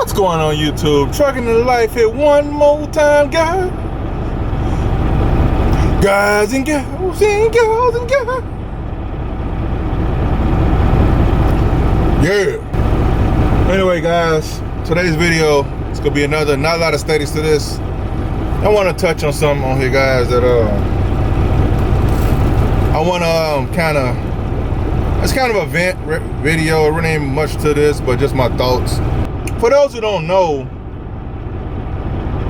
What's going on YouTube? Trucking in Life here one more time, guys. Guys and girls and girls and girls. Yeah. Anyway, guys, today's video, it's gonna be not a lot of studies to this. I want to touch on something on here, guys, that I want to it's kind of a video. It really ain't much to this, but just my thoughts. For those who don't know,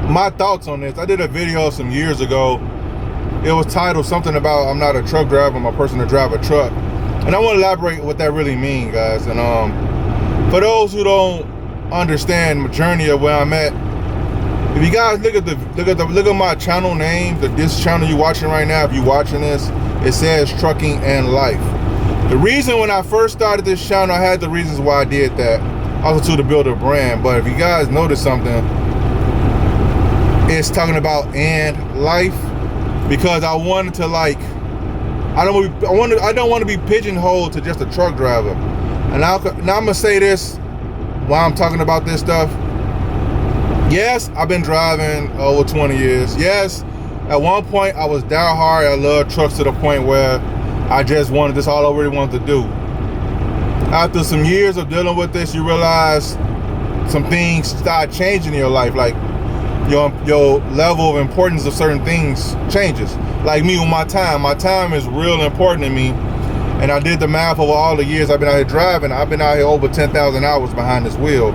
my thoughts on this, I did a video some years ago. It was titled something about I'm not a truck driver, I'm a person to drive a truck. And I want to elaborate what that really means, guys. And for those who don't understand my journey of where I'm at, if you guys look at my channel name, this channel you're watching right now, if you're watching this, it says Trucking and Life. The reason when I first started this channel, I had the reasons why I did that. Also to build a brand. But if you guys notice something, it's talking about and life, because I wanted to, like, I don't want to be pigeonholed to just a truck driver. And now I'm gonna say this while I'm talking about this stuff. Yes, I've been driving over 20 years. Yes, at one point I was down hard. I loved trucks to the point where I just wanted this, all I really wanted to do. After some years of dealing with this, you realize some things start changing in your life. Like your level of importance of certain things changes. Like me with my time is real important to me. And I did the math over all the years I've been out here driving. I've been out here over 10,000 hours behind this wheel.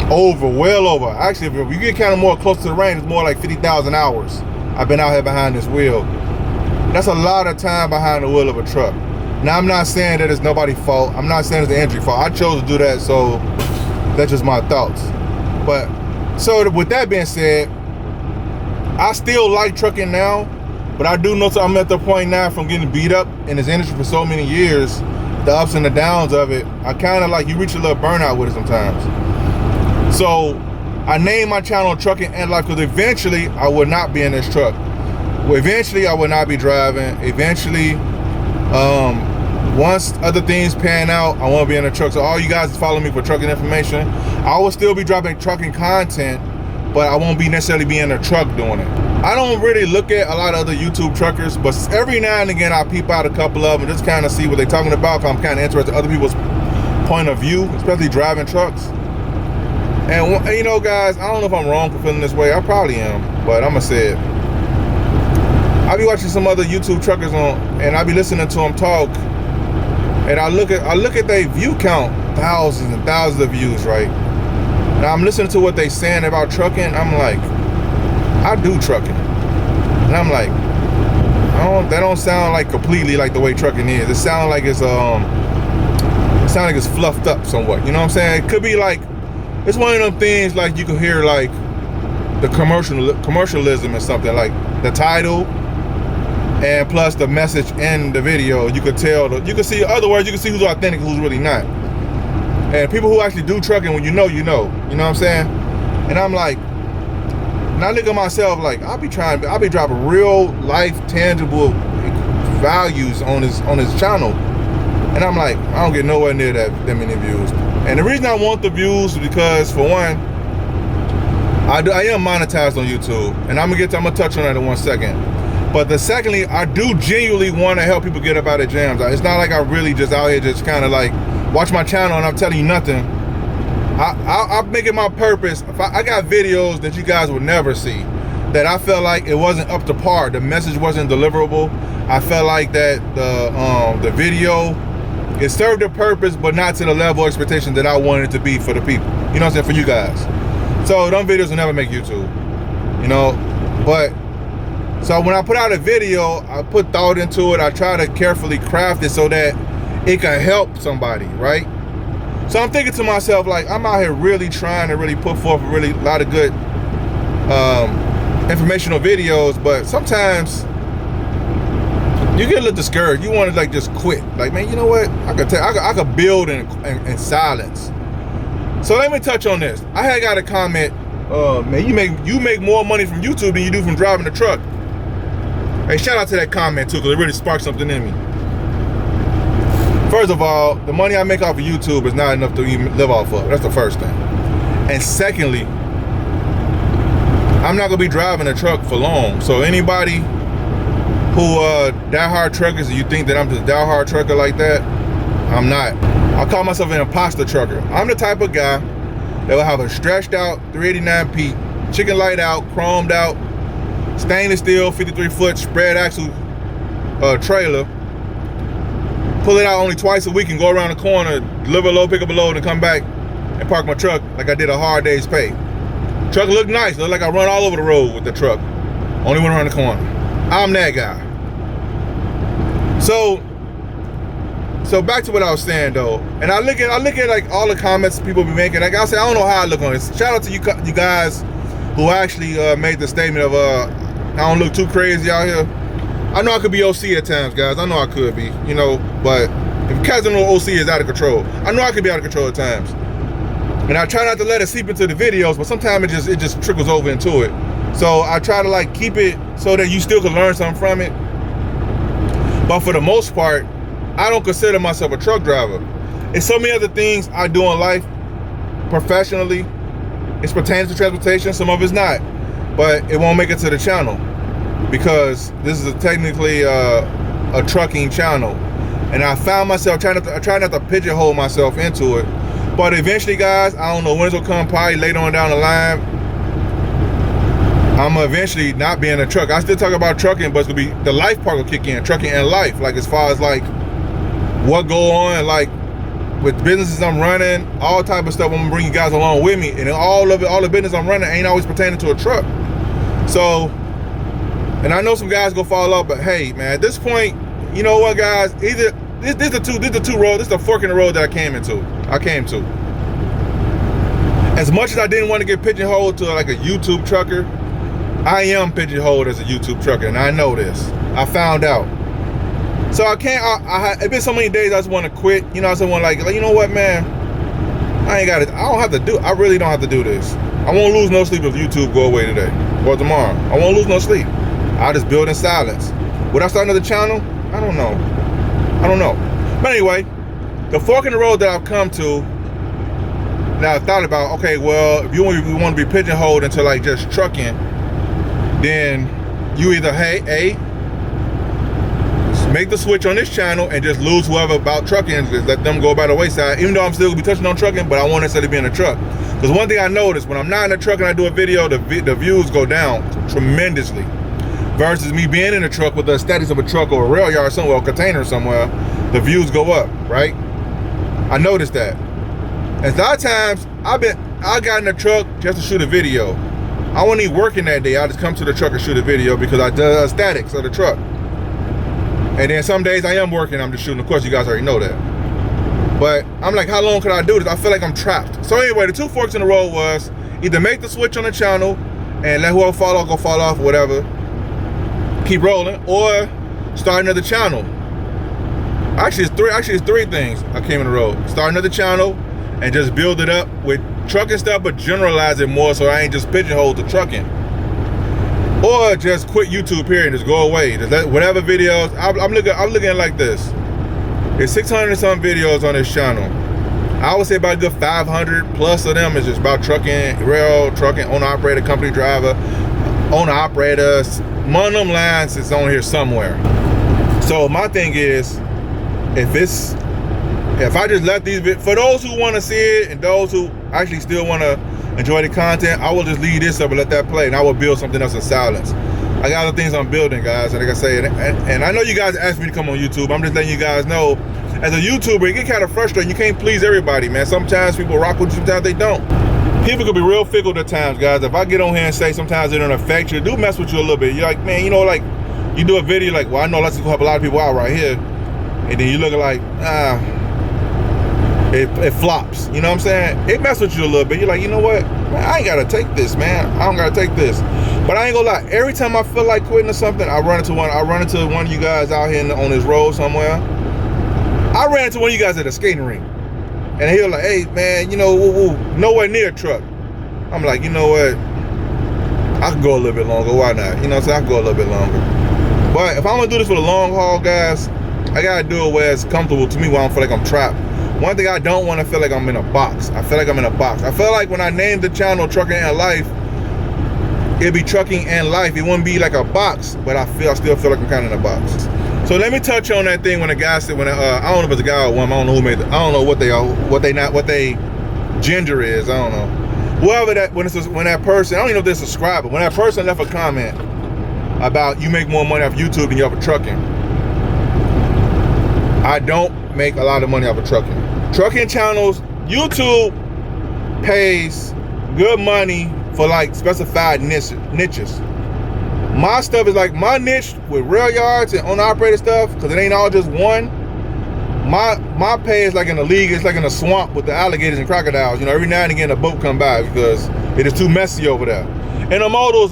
Well over. Actually, if you get kind of more close to the range, it's more like 50,000 hours I've been out here behind this wheel. That's a lot of time behind the wheel of a truck. Now, I'm not saying that it's nobody's fault. I'm not saying it's the entry fault. I chose to do that, so that's just my thoughts. But, so with that being said, I still like trucking now, but I do know I'm at the point now from getting beat up in this industry for so many years, the ups and the downs of it, I kind of like, you reach a little burnout with it sometimes. So, I named my channel Trucking and Life because eventually I would not be in this truck. Well, eventually I would not be driving. Eventually, once other things pan out, I want to be in a truck. So all you guys follow me for trucking information. I will still be dropping trucking content, but I won't be necessarily be in a truck doing it. I don't really look at a lot of other YouTube truckers, but every now and again I peep out a couple of them and just kind of see what they're talking about, because I'm kind of interested in other people's point of view, especially driving trucks. And you know, guys, I don't know if I'm wrong for feeling this way. I probably am, but I'm gonna say it. I be watching some other YouTube truckers and I be listening to them talk, and I look at their view count, thousands and thousands of views, right? Now I'm listening to what they saying about trucking. I'm like, I do trucking, and I'm like, that don't sound like completely like the way trucking is. It sounds like it's fluffed up somewhat. You know what I'm saying? It could be like, it's one of them things like you could hear like the commercialism or something, like the title and plus the message in the video. You could tell, you can see, other words, you can see who's authentic, who's really not. And people who actually do trucking, when you know what I'm saying? And I'm like, and I look at myself like, I'll be dropping real life tangible values on his channel. And I'm like, I don't get nowhere near that many views. And the reason I want the views is because, for one, I am monetized on YouTube, and I'm gonna touch on that in 1 second. But secondly, I do genuinely want to help people get up out of jams. It's not like I really just out here just kind of like watch my channel and I'm telling you nothing. I make it my purpose. I got videos that you guys would never see, that I felt like it wasn't up to par. The message wasn't deliverable. I felt like that the video, it served a purpose, but not to the level of expectation that I wanted it to be for the people. You know what I'm saying? For you guys. So them videos will never make YouTube. You know, but so when I put out a video, I put thought into it. I try to carefully craft it so that it can help somebody, right? So I'm thinking to myself, like, I'm out here really trying to really put forth a lot of good informational videos, but sometimes you get a little discouraged. You want to like just quit. Like, man, you know what? I could build in silence. So let me touch on this. I had got a comment, man, you make more money from YouTube than you do from driving a truck. Hey, shout out to that comment too, because it really sparked something in me. First of all, the money I make off of YouTube is not enough to even live off of. That's the first thing. And secondly, I'm not gonna be driving a truck for long. So anybody who diehard truckers, and you think that I'm just a diehard trucker like that, I'm not. I call myself an imposter trucker. I'm the type of guy that will have a stretched out 389P, chicken light out, chromed out, stainless steel 53-foot spread axle trailer, pull it out only twice a week and go around the corner, deliver a load, pick up a load, and come back and park my truck like I did a hard day's pay. Truck look nice, look like I run all over the road with the truck. Only went around the corner. I'm that guy. So back to what I was saying though, and I look at like all the comments people be making. Like I said, I don't know how I look on this. Shout out to you guys who actually made the statement of I don't look too crazy out here. I know I could be OC at times, guys. I know I could be, you know, but if you guys don't know OC is out of control, I know I could be out of control at times. And I try not to let it seep into the videos, but sometimes it just trickles over into it. So I try to like keep it so that you still can learn something from it. But for the most part, I don't consider myself a truck driver. It's so many other things I do in life professionally. It's pertains to transportation, some of it's not. But it won't make it to the channel because this is technically a trucking channel. And I found myself trying not to pigeonhole myself into it. But eventually, guys, I don't know when it'll come, probably later on down the line, I'm eventually not being a truck. I still talk about trucking, but it's gonna be the life part will kick in, trucking and life. Like as far as like what go on, like with businesses I'm running, all type of stuff. I'm gonna bring you guys along with me, and all of it, all the business I'm running ain't always pertaining to a truck. So, and I know some guys go fall off, but hey, man, at this point, you know what, guys? Either this the two road. This is the fork in the road that I came to. As much as I didn't want to get pigeonholed to like a YouTube trucker, I am pigeonholed as a YouTube trucker, and I know this. I found out. So I can't. It's been so many days I just want to quit. You know, I just want like you know what, man? I ain't got it. I don't have to do. I really don't have to do this. I won't lose no sleep if YouTube go away today or tomorrow. I won't lose no sleep. I'll just build in silence. Would I start another channel? I don't know. But anyway, the fork in the road that I've come to, that I thought about, okay, well, if you want to be pigeonholed into like just trucking, then you either, hey, make the switch on this channel and just lose whoever about trucking, just let them go by the wayside, even though I'm still gonna be touching on trucking, but I want instead of being a truck. Because one thing I noticed, when I'm not in a truck and I do a video, the views go down tremendously. Versus me being in a truck with the aesthetics of a truck or a rail yard somewhere, or a container somewhere, the views go up, right? I noticed that. And a lot of times, I got in a truck just to shoot a video. I wasn't even working that day. I just come to the truck and shoot a video because I do the aesthetics of the truck. And then some days I am working, I'm just shooting. Of course, you guys already know that. But I'm like, how long can I do this? I feel like I'm trapped. So anyway, the two forks in the road was either make the switch on the channel and let whoever fall off go fall off or whatever, keep rolling, or start another channel. Actually, it's three things I came in the road. Start another channel and just build it up with trucking stuff, but generalize it more so I ain't just pigeonholed to trucking. Or just quit YouTube here and just go away. Just let whatever videos, I'm looking at it like this. There's 600 and some videos on this channel. I would say about a good 500 plus of them is just about trucking, rail, trucking, owner-operator, company driver, owner-operators. One of them lines is on here somewhere. So my thing is, if I just let these, for those who want to see it and those who actually still want to enjoy the content, I will just leave this up and let that play, and I will build something else in silence. I got other things I'm building, guys, and like I say, and I know you guys asked me to come on YouTube. I'm just letting you guys know, as a YouTuber, it get kind of frustrating. You can't please everybody, man. Sometimes people rock with you, sometimes they don't. People can be real fickle at times, guys. If I get on here and say sometimes it don't affect you, do mess with you a little bit. You're like, man, you know, like, you do a video like, well, I know let's go help a lot of people out right here, and then you look like, it flops. You know what I'm saying? It messes with you a little bit. You're like, you know what? Man, I ain't gotta take this, man. I don't gotta take this. But I ain't gonna lie. Every time I feel like quitting or something, I run into one of you guys out here on this road somewhere. I ran into one of you guys at a skating rink, and he was like, hey, man, you know, nowhere near a truck. I'm like, you know what? I can go a little bit longer. Why not? You know what I'm saying? I can go a little bit longer. But if I'm gonna do this for the long haul, guys, I gotta do it where it's comfortable to me, where I don't feel like I'm trapped. One thing I don't want to feel like I'm in a box. I feel like I'm in a box. I feel like when I named the channel Trucking and Life, it'd be Trucking and Life. It wouldn't be like a box, but I still feel like I'm kind of in a box. So let me touch on that thing when the guy said, I don't know if it's a guy or a woman, I don't know who made it. I don't know what they gender is. I don't know. Whoever that, when that person, I don't even know if they're a subscriber, when that person left a comment about you make more money off YouTube than you off of trucking. I don't make a lot of money off of trucking. Trucking channels, YouTube pays good money for like specified niches. My stuff is like my niche with rail yards and owner-operated stuff, because it ain't all just one. My pay is like in a league, it's like in a swamp with the alligators and crocodiles. You know, every now and again a boat come by because it is too messy over there. Intermodal is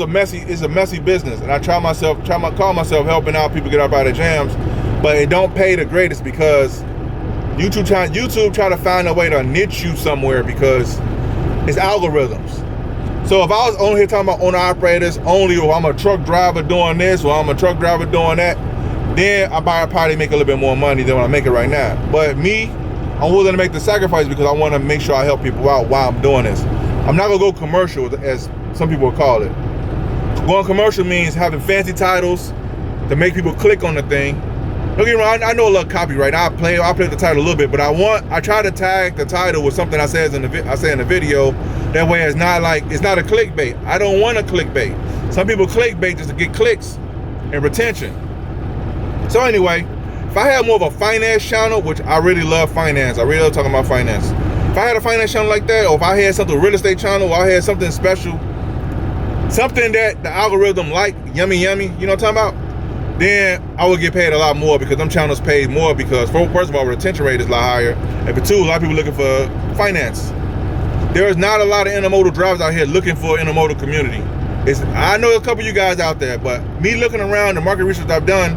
a messy business, and I call myself helping out people get up out of jams, but it don't pay the greatest because YouTube try to find a way to niche you somewhere because it's algorithms. So if I was on here talking about owner operators only, or I'm a truck driver doing this, or I'm a truck driver doing that, then I probably make a little bit more money than what I make it right now. But me, I'm willing to make the sacrifice because I want to make sure I help people out while I'm doing this. I'm not gonna go commercial, as some people will call it. Going commercial means having fancy titles to make people click on the thing. Don't get me wrong, I know a little copyright. I'll play the title a little bit, but I try to tag the title with something I say in the video. That way it's not a clickbait. I don't want a clickbait. Some people clickbait just to get clicks and retention. So anyway, if I had more of a finance channel, which I really love finance, I really love talking about finance. If I had a finance channel like that, or if I had something real estate channel, or I had something special, something that the algorithm like, yummy, you know what I'm talking about? Then I would get paid a lot more because them channels pay more because first of all, retention rate is a lot higher. And for two, a lot of people looking for finance. There is not a lot of intermodal drivers out here looking for an intermodal community. I know a couple of you guys out there, but me looking around, the market research I've done,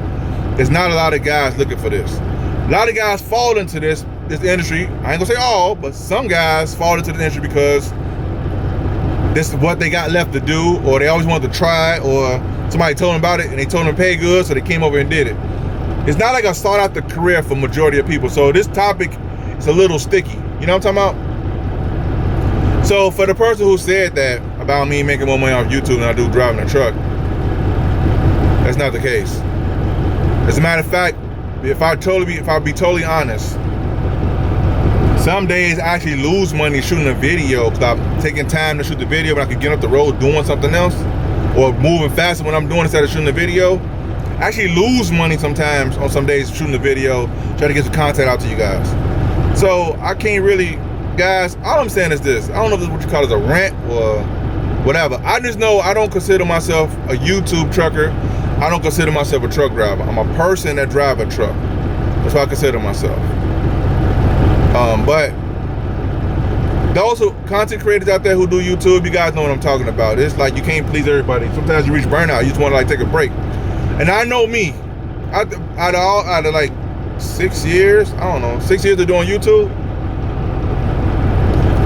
there's not a lot of guys looking for this. A lot of guys fall into this industry. I ain't gonna say all, but some guys fall into the industry because this is what they got left to do, or they always wanted to try, or somebody told them about it and they told them to pay good, so they came over and did it. It's not like I start out the career for majority of people. So this topic is a little sticky. You know what I'm talking about? So for the person who said that about me making more money off YouTube than I do driving a truck, that's not the case. As a matter of fact, if I be totally honest, some days I actually lose money shooting a video because I'm taking time to shoot the video, but I could get up the road doing something else, or moving faster when I'm doing instead of shooting the video. I actually lose money sometimes on some days shooting the video, trying to get some content out to you guys. So I can't really, guys, all I'm saying is this. I don't know if this is what you call it, a rant or whatever. I just know I don't consider myself a YouTube trucker. I don't consider myself a truck driver. I'm a person that drive a truck. That's what I consider myself. But those content creators out there who do YouTube, you guys know what I'm talking about. It's like you can't please everybody. Sometimes you reach burnout. You just want to take a break. And I know me. Out of like 6 years, I don't know, 6 years of doing YouTube,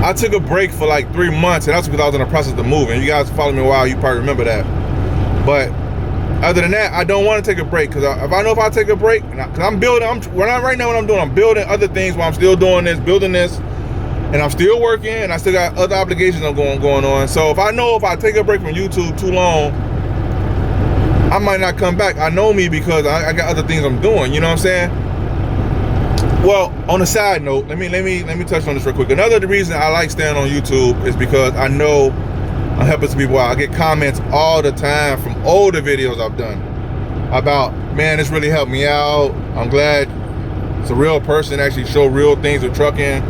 I took a break for like 3 months, and that's because I was in the process of moving. You guys follow me a while, you probably remember that. But other than that, I don't want to take a break because if I take a break, because I'm building, right now what I'm doing, I'm building other things while I'm still doing this, building this, and I'm still working, and I still got other obligations I'm going on. So if I take a break from YouTube too long, I might not come back. I know me because I got other things I'm doing. You know what I'm saying? Well, on a side note, let me touch on this real quick. Another reason I like staying on YouTube is because I know I'm helping some people out. I get comments all the time from older videos I've done about, man, this really helped me out. I'm glad it's a real person actually show real things with trucking.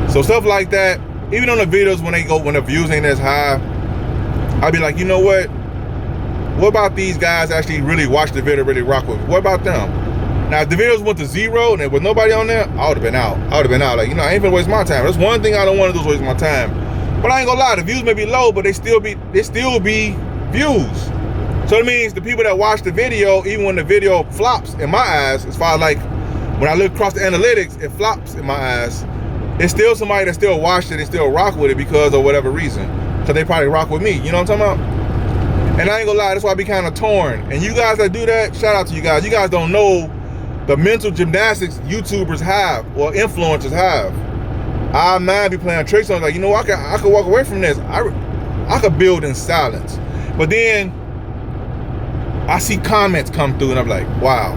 So stuff like that, even on the videos when the views ain't as high, I'll be like, you know what? What about these guys actually really watch the video, really rock with it? What about them? Now, if the videos went to 0 and there was nobody on there, I would have been out. Like, you know, I ain't gonna waste my time. That's one thing I don't want to do is waste my time. But I ain't gonna lie, the views may be low, but they still be views. So it means the people that watch the video, even when the video flops in my eyes, as far as like when I look across the analytics, it flops in my eyes. It's still somebody that still watched it and still rock with it because of whatever reason. So they probably rock with me. You know what I'm talking about? And I ain't gonna lie, that's why I be kind of torn. And you guys that do that, shout out to you guys. You guys don't know the mental gymnastics YouTubers have or influencers have. I might be playing tricks on, like, you know, I could walk away from this. I could build in silence. But then I see comments come through and I'm like, wow,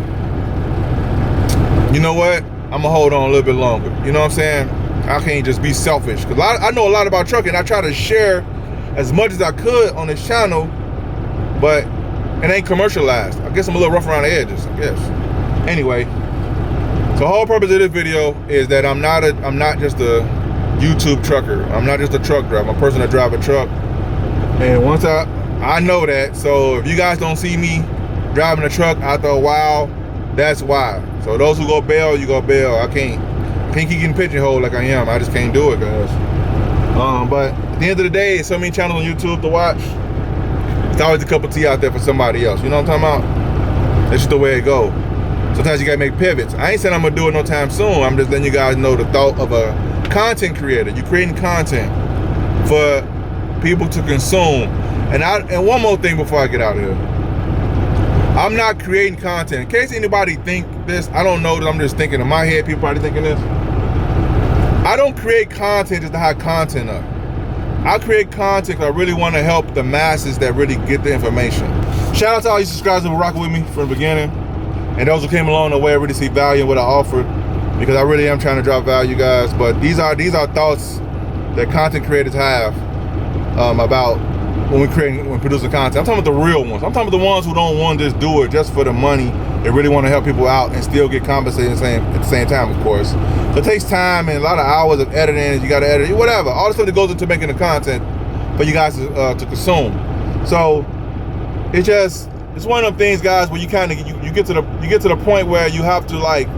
you know what? I'm gonna hold on a little bit longer. You know what I'm saying? I can't just be selfish. Cause I know a lot about trucking. I try to share as much as I could on this channel, but it ain't commercialized. I guess I'm a little rough around the edges, I guess. Anyway, so the whole purpose of this video is that I'm not just a YouTube trucker. I'm not just a truck driver. I'm a person that drive a truck. And once I know that, so if you guys don't see me driving a truck after a while, that's why. So those who go bail, you go bail. I can't keep getting pigeonholed like I am. I just can't do it, guys. But at the end of the day, so many channels on YouTube to watch. It's always a cup of tea out there for somebody else. You know what I'm talking about? That's just the way it goes. Sometimes you gotta make pivots. I ain't saying I'm gonna do it no time soon. I'm just letting you guys know the thought of a content creator. You're creating content for people to consume. And one more thing before I get out of here. I'm not creating content. In case anybody think this, I don't know that I'm just thinking in my head, people probably thinking this. I don't create content just to have content up. I create content because I really want to help the masses that really get the information. Shout out to all you subscribers who were rocking with me from the beginning. And those who came along the way, I really see value in what I offered, because I really am trying to drop value, guys. But these are thoughts that content creators have about when producing content. I'm talking about the real ones. I'm talking about the ones who don't want to just do it just for the money. They really want to help people out and still get compensated at the same time, of course. So it takes time and a lot of hours of editing. You got to edit, whatever. All the stuff that goes into making the content for you guys to consume. So it's one of them things, guys, where you kind of you get to the point where you have to, like,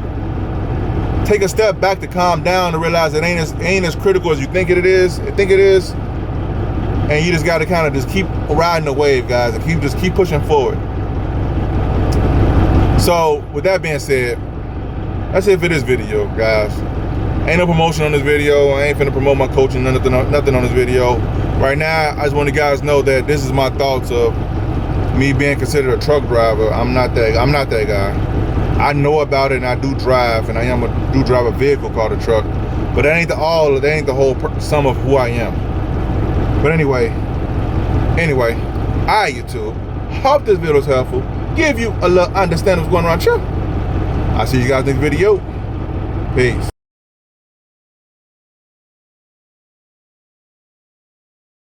take a step back to calm down and realize it ain't as critical as you think it is. And you just got to kind of just keep riding the wave, guys, and just keep pushing forward. So with that being said, that's it for this video, guys. Ain't no promotion on this video. I ain't finna promote my coaching, nothing on this video. Right now, I just want you guys to know that this is my thoughts of me being considered a truck driver. I'm not that guy. I know about it and I do drive, and I do drive a vehicle called a truck. But that ain't the whole sum of who I am. But anyway, I YouTube. Hope this video is helpful. Give you a little understanding of what's going on here. I'll see you guys next video. Peace.